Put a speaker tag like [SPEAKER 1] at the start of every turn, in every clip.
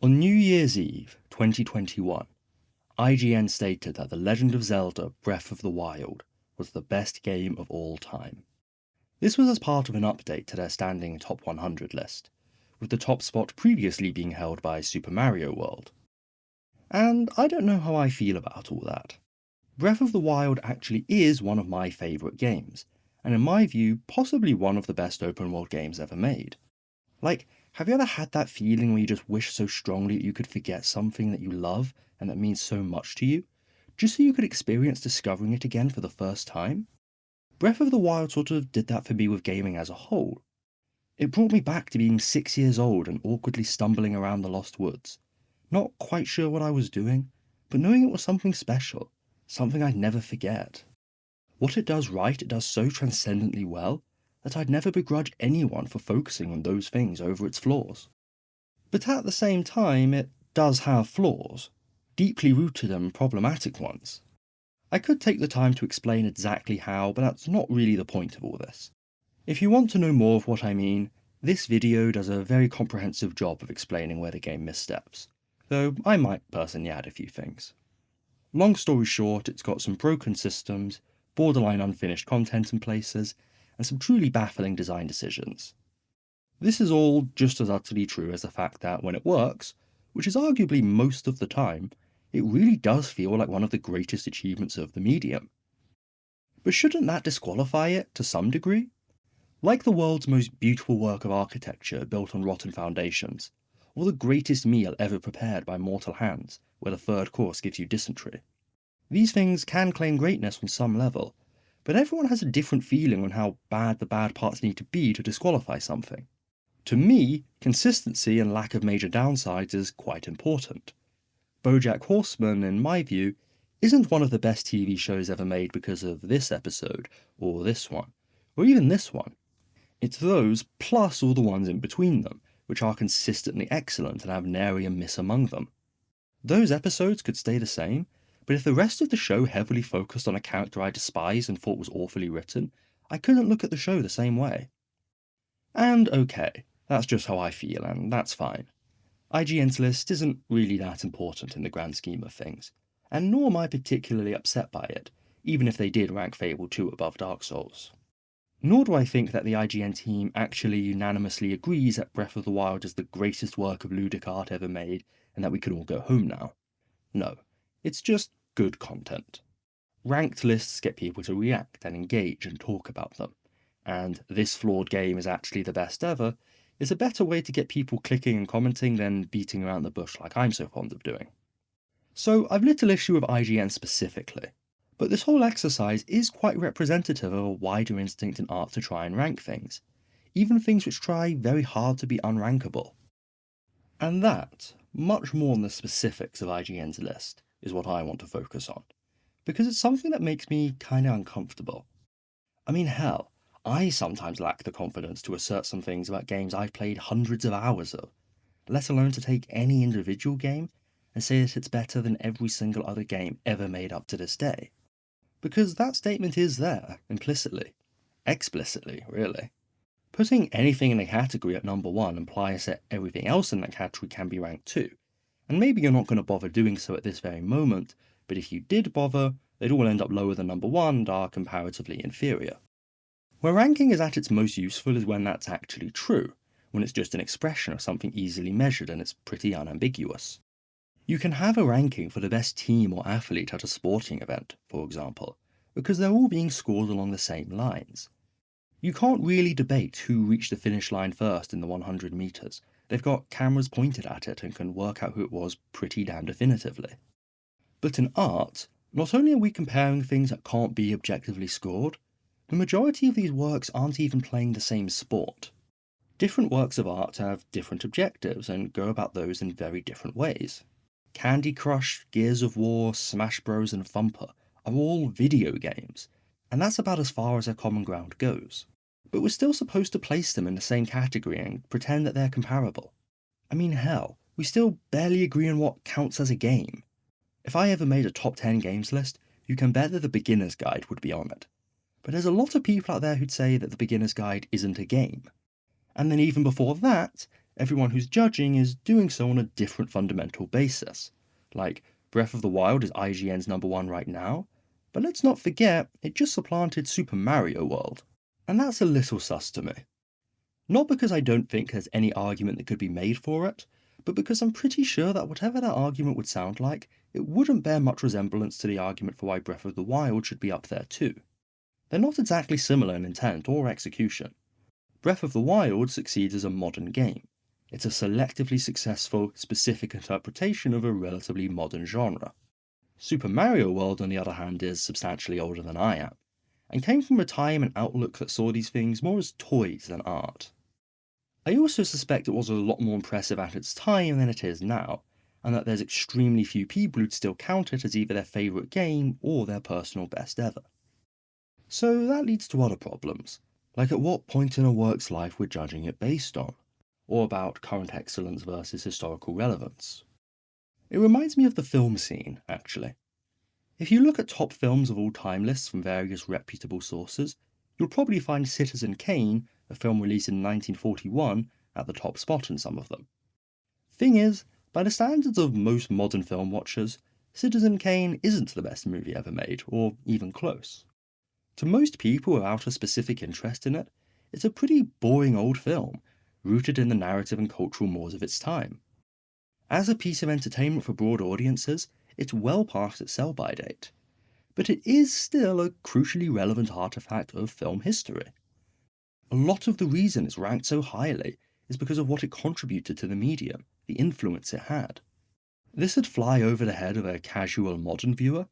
[SPEAKER 1] On New Year's Eve 2021, IGN stated that The Legend of Zelda Breath of the Wild was the best game of all time. This was as part of an update to their standing top 100 list, with the top spot previously being held by Super Mario World. And I don't know how I feel about all that. Breath of the Wild actually is one of my favourite games, and in my view, possibly one of the best open world games ever made. Like, have you ever had that feeling where you just wish so strongly that you could forget something that you love and that means so much to you, just so you could experience discovering it again for the first time? Breath of the Wild sort of did that for me with gaming as a whole. It brought me back to being 6 years old and awkwardly stumbling around the Lost Woods, not quite sure what I was doing, but knowing it was something special, something I'd never forget. What it does right, it does so transcendently well, that I'd never begrudge anyone for focusing on those things over its flaws. But at the same time, it does have flaws, deeply rooted and problematic ones. I could take the time to explain exactly how, but that's not really the point of all this. If you want to know more of what I mean, this video does a very comprehensive job of explaining where the game missteps, though I might personally add a few things. Long story short, it's got some broken systems, borderline unfinished content in places, and some truly baffling design decisions. This is all just as utterly true as the fact that when it works, which is arguably most of the time, it really does feel like one of the greatest achievements of the medium. But shouldn't that disqualify it to some degree? Like the world's most beautiful work of architecture built on rotten foundations, or the greatest meal ever prepared by mortal hands, where the third course gives you dysentery. These things can claim greatness on some level, but everyone has a different feeling on how bad the bad parts need to be to disqualify something. To me, consistency and lack of major downsides is quite important. BoJack Horseman, in my view, isn't one of the best TV shows ever made because of this episode, or this one, or even this one. It's those, plus all the ones in between them, which are consistently excellent and have nary a miss among them. Those episodes could stay the same, but if the rest of the show heavily focused on a character I despised and thought was awfully written, I couldn't look at the show the same way. And okay, that's just how I feel, and that's fine. IGN's list isn't really that important in the grand scheme of things, and nor am I particularly upset by it, even if they did rank Fable 2 above Dark Souls. Nor do I think that the IGN team actually unanimously agrees that Breath of the Wild is the greatest work of ludic art ever made and that we can all go home now. No, it's just good content. Ranked lists get people to react and engage and talk about them, and this flawed game is actually the best ever is a better way to get people clicking and commenting than beating around the bush like I'm so fond of doing. So I've little issue with IGN specifically, but this whole exercise is quite representative of a wider instinct in art to try and rank things, even things which try very hard to be unrankable. And that, much more than the specifics of IGN's list, is what I want to focus on, because it's something that makes me kinda uncomfortable. I mean, hell, I sometimes lack the confidence to assert some things about games I've played hundreds of hours of, let alone to take any individual game and say that it's better than every single other game ever made up to this day. Because that statement is there, implicitly. Explicitly, really. Putting anything in a category at number 1 implies that everything else in that category can be ranked too, and maybe you're not going to bother doing so at this very moment, but if you did bother, they'd all end up lower than number 1 and are comparatively inferior. Where ranking is at its most useful is when that's actually true, when it's just an expression of something easily measured and it's pretty unambiguous. You can have a ranking for the best team or athlete at a sporting event, for example, because they're all being scored along the same lines. You can't really debate who reached the finish line first in the 100 metres. They've got cameras pointed at it and can work out who it was pretty damn definitively. But in art, not only are we comparing things that can't be objectively scored, the majority of these works aren't even playing the same sport. Different works of art have different objectives and go about those in very different ways. Candy Crush, Gears of War, Smash Bros and Thumper are all video games, and that's about as far as their common ground goes. But we're still supposed to place them in the same category and pretend that they're comparable. I mean, hell, we still barely agree on what counts as a game. If I ever made a top 10 games list, you can bet that the Beginner's Guide would be on it. But there's a lot of people out there who'd say that the Beginner's Guide isn't a game. And then even before that, everyone who's judging is doing so on a different fundamental basis. Like, Breath of the Wild is IGN's number one right now, but let's not forget it just supplanted Super Mario World. And that's a little sus to me. Not because I don't think there's any argument that could be made for it, but because I'm pretty sure that whatever that argument would sound like, it wouldn't bear much resemblance to the argument for why Breath of the Wild should be up there too. They're not exactly similar in intent or execution. Breath of the Wild succeeds as a modern game. It's a selectively successful, specific interpretation of a relatively modern genre. Super Mario World, on the other hand, is substantially older than I am, and came from a time and outlook that saw these things more as toys than art. I also suspect it was a lot more impressive at its time than it is now, and that there's extremely few people who'd still count it as either their favourite game or their personal best ever. So that leads to other problems, like at what point in a work's life we're judging it based on, or about current excellence versus historical relevance. It reminds me of the film scene, actually. If you look at top films of all time lists from various reputable sources, you'll probably find Citizen Kane, a film released in 1941, at the top spot in some of them. Thing is, by the standards of most modern film watchers, Citizen Kane isn't the best movie ever made, or even close. To most people without a specific interest in it, it's a pretty boring old film, rooted in the narrative and cultural mores of its time. As a piece of entertainment for broad audiences, it's well past its sell-by date, but it is still a crucially relevant artifact of film history. A lot of the reason it's ranked so highly is because of what it contributed to the medium, the influence it had. This would fly over the head of a casual modern viewer,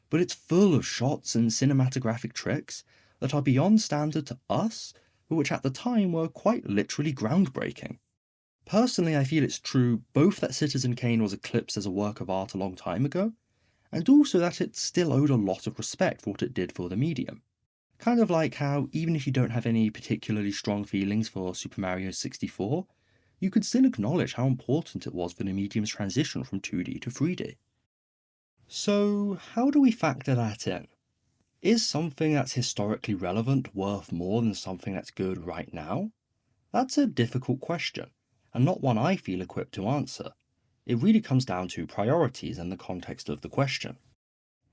[SPEAKER 1] but it's full of shots and cinematographic tricks that are beyond standard to us, but which at the time were quite literally groundbreaking. Personally, I feel it's true both that Citizen Kane was eclipsed as a work of art a long time ago, and also that it still owed a lot of respect for what it did for the medium. Kind of like how, even if you don't have any particularly strong feelings for Super Mario 64, you could still acknowledge how important it was for the medium's transition from 2D to 3D. So, how do we factor that in? Is something that's historically relevant worth more than something that's good right now? That's a difficult question, and not one I feel equipped to answer. It really comes down to priorities and the context of the question.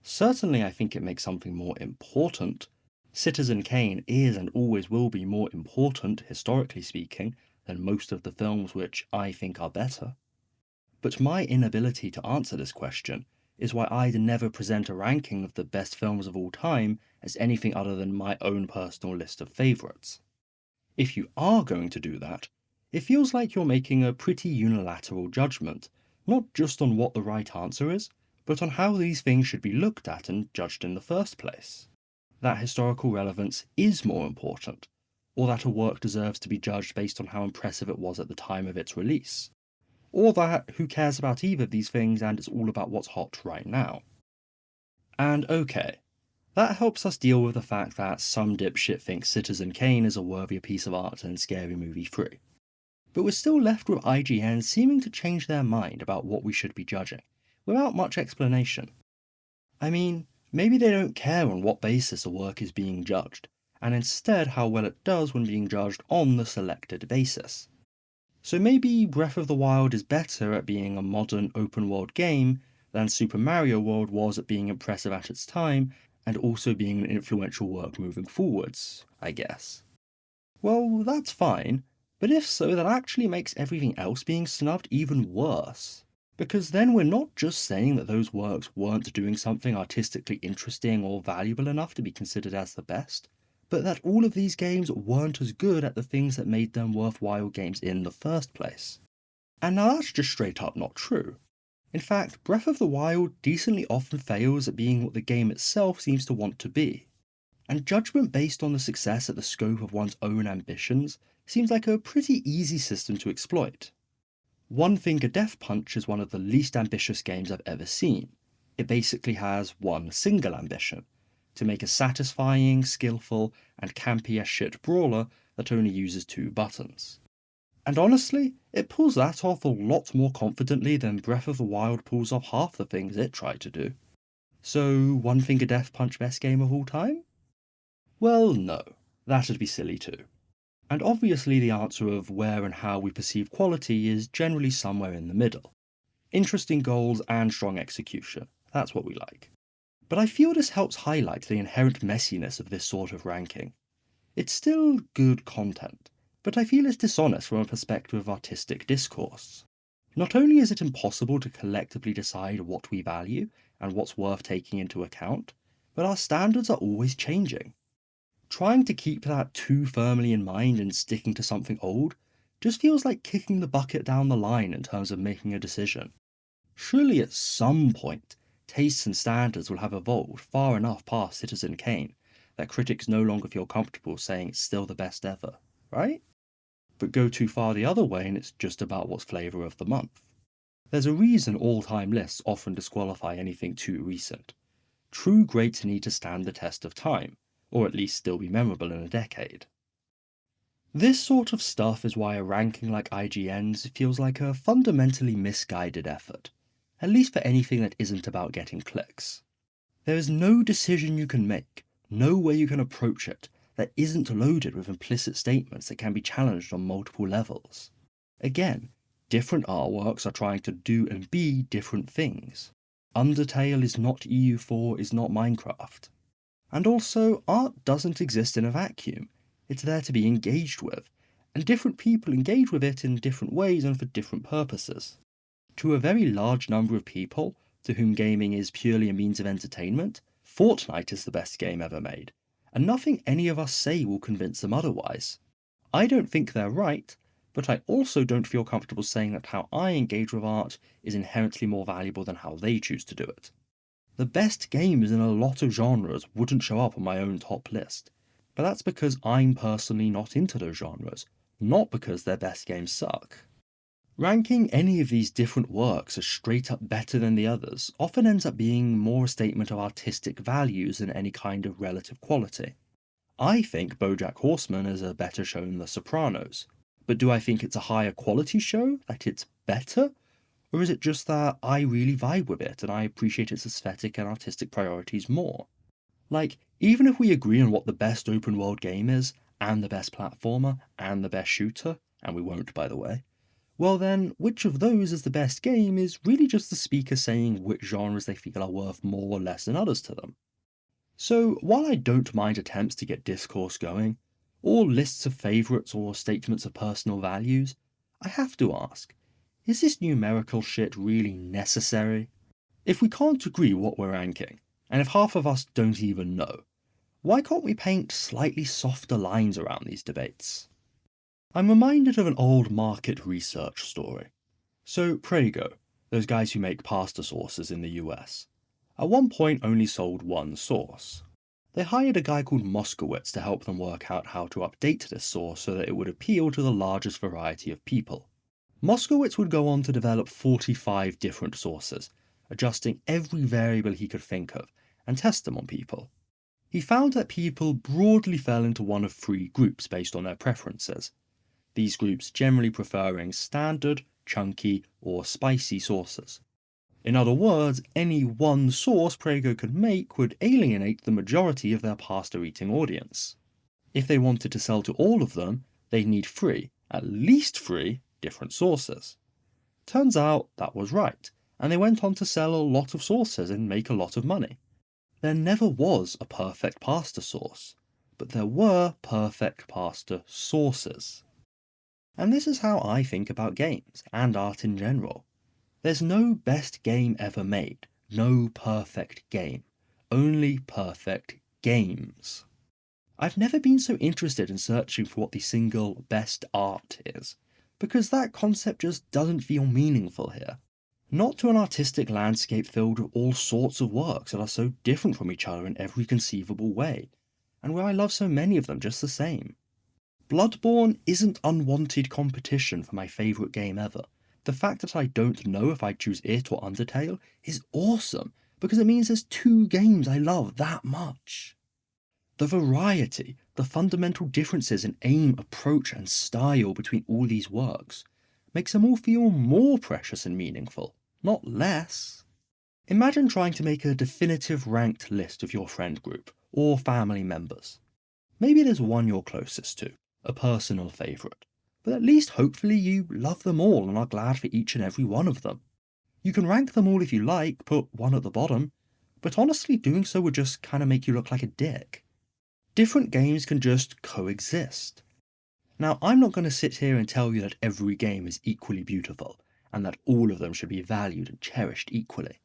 [SPEAKER 1] Certainly, I think it makes something more important. Citizen Kane is and always will be more important, historically speaking, than most of the films which I think are better. But my inability to answer this question is why I'd never present a ranking of the best films of all time as anything other than my own personal list of favourites. If you are going to do that, it feels like you're making a pretty unilateral judgment, not just on what the right answer is, but on how these things should be looked at and judged in the first place. That historical relevance is more important, or that a work deserves to be judged based on how impressive it was at the time of its release, or that who cares about either of these things and it's all about what's hot right now. And okay, that helps us deal with the fact that some dipshit thinks Citizen Kane is a worthier piece of art than Scary Movie 3. But we're still left with IGN seeming to change their mind about what we should be judging, without much explanation. I mean, maybe they don't care on what basis a work is being judged, and instead how well it does when being judged on the selected basis. So maybe Breath of the Wild is better at being a modern open-world game than Super Mario World was at being impressive at its time, and also being an influential work moving forwards, I guess. Well, that's fine, but if so, that actually makes everything else being snubbed even worse. Because then we're not just saying that those works weren't doing something artistically interesting or valuable enough to be considered as the best, but that all of these games weren't as good at the things that made them worthwhile games in the first place. And now that's just straight up not true. In fact, Breath of the Wild decently often fails at being what the game itself seems to want to be. And judgment based on the success at the scope of one's own ambitions seems like a pretty easy system to exploit. One Finger Death Punch is one of the least ambitious games I've ever seen. It basically has one single ambition: to make a satisfying, skillful, and campy as shit brawler that only uses 2 buttons. And honestly, it pulls that off a lot more confidently than Breath of the Wild pulls off half the things it tried to do. So, One Finger Death Punch best game of all time? Well, no. That'd be silly too. And obviously the answer of where and how we perceive quality is generally somewhere in the middle. Interesting goals and strong execution, that's what we like. But I feel this helps highlight the inherent messiness of this sort of ranking. It's still good content, but I feel it's dishonest from a perspective of artistic discourse. Not only is it impossible to collectively decide what we value and what's worth taking into account, but our standards are always changing. Trying to keep that too firmly in mind and sticking to something old just feels like kicking the bucket down the line in terms of making a decision. Surely at some point, tastes and standards will have evolved far enough past Citizen Kane that critics no longer feel comfortable saying it's still the best ever, right? But go too far the other way and it's just about what's flavour of the month. There's a reason all-time lists often disqualify anything too recent. True greats need to stand the test of time, or at least still be memorable in a decade. This sort of stuff is why a ranking like IGN's feels like a fundamentally misguided effort, at least for anything that isn't about getting clicks. There is no decision you can make, no way you can approach it, that isn't loaded with implicit statements that can be challenged on multiple levels. Again, different artworks are trying to do and be different things. Undertale is not EU4 is not Minecraft. And also, art doesn't exist in a vacuum. It's there to be engaged with, and different people engage with it in different ways and for different purposes. To a very large number of people, to whom gaming is purely a means of entertainment, Fortnite is the best game ever made, and nothing any of us say will convince them otherwise. I don't think they're right, but I also don't feel comfortable saying that how I engage with art is inherently more valuable than how they choose to do it. The best games in a lot of genres wouldn't show up on my own top list, but that's because I'm personally not into those genres, not because their best games suck. Ranking any of these different works as straight up better than the others often ends up being more a statement of artistic values than any kind of relative quality. I think BoJack Horseman is a better show than The Sopranos, but do I think it's a higher quality show, that it's better? Or is it just that I really vibe with it and I appreciate its aesthetic and artistic priorities more? Like, even if we agree on what the best open world game is, and the best platformer, and the best shooter, and we won't by the way, well then, which of those is the best game is really just the speaker saying which genres they feel are worth more or less than others to them. So while I don't mind attempts to get discourse going, or lists of favourites or statements of personal values, I have to ask, is this numerical shit really necessary? If we can't agree what we're ranking, and if half of us don't even know, why can't we paint slightly softer lines around these debates? I'm reminded of an old market research story. So Prego, those guys who make pasta sauces in the US, at one point only sold one sauce. They hired a guy called Moskowitz to help them work out how to update this sauce so that it would appeal to the largest variety of people. Moskowitz would go on to develop 45 different sauces, adjusting every variable he could think of, and test them on people. He found that people broadly fell into one of three groups based on their preferences. These groups generally preferring standard, chunky, or spicy sauces. In other words, any one sauce Prego could make would alienate the majority of their pasta-eating audience. If they wanted to sell to all of them, they'd need three, at least three, different sauces. Turns out that was right, and they went on to sell a lot of sauces and make a lot of money. There never was a perfect pasta sauce, but there were perfect pasta sauces. And this is how I think about games, and art in general. There's no best game ever made, no perfect game, only perfect games. I've never been so interested in searching for what the single best art is, because that concept just doesn't feel meaningful here. Not to an artistic landscape filled with all sorts of works that are so different from each other in every conceivable way, and where I love so many of them just the same. Bloodborne isn't unwanted competition for my favourite game ever. The fact that I don't know if I'd choose it or Undertale is awesome, because it means there's two games I love that much. The variety, the fundamental differences in aim, approach and style between all these works, makes them all feel more precious and meaningful, not less. Imagine trying to make a definitive ranked list of your friend group, or family members. Maybe there's one you're closest to, a personal favourite, but at least hopefully you love them all and are glad for each and every one of them. You can rank them all if you like, put one at the bottom, but honestly doing so would just kinda make you look like a dick. Different games can just coexist. Now, I'm not going to sit here and tell you that every game is equally beautiful, and that all of them should be valued and cherished equally.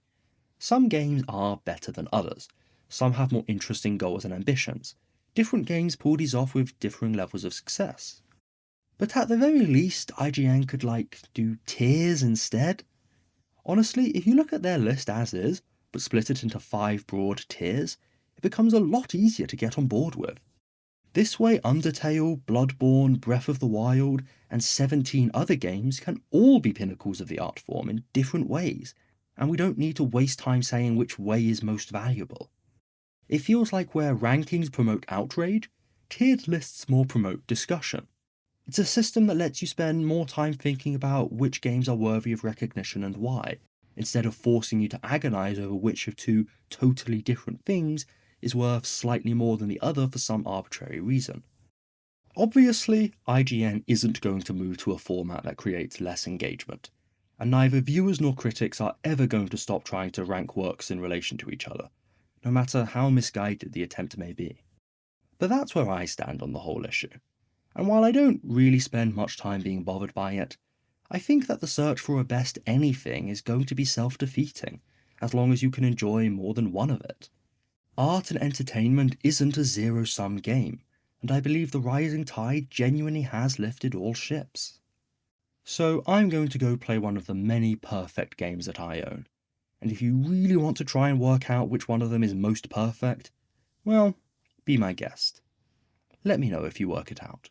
[SPEAKER 1] Some games are better than others, some have more interesting goals and ambitions. Different games pull these off with differing levels of success. But at the very least, IGN could do tiers instead. Honestly, if you look at their list as is, but split it into 5 broad tiers, it becomes a lot easier to get on board with. This way, Undertale, Bloodborne, Breath of the Wild, and 17 other games can all be pinnacles of the art form in different ways, and we don't need to waste time saying which way is most valuable. It feels like where rankings promote outrage, tiered lists more promote discussion. It's a system that lets you spend more time thinking about which games are worthy of recognition and why, instead of forcing you to agonize over which of two totally different things is worth slightly more than the other for some arbitrary reason. Obviously, IGN isn't going to move to a format that creates less engagement, and neither viewers nor critics are ever going to stop trying to rank works in relation to each other, no matter how misguided the attempt may be. But that's where I stand on the whole issue, and while I don't really spend much time being bothered by it, I think that the search for a best anything is going to be self-defeating, as long as you can enjoy more than one of it. Art and entertainment isn't a zero-sum game, and I believe the rising tide genuinely has lifted all ships. So I'm going to go play one of the many perfect games that I own, and if you really want to try and work out which one of them is most perfect, well, be my guest. Let me know if you work it out.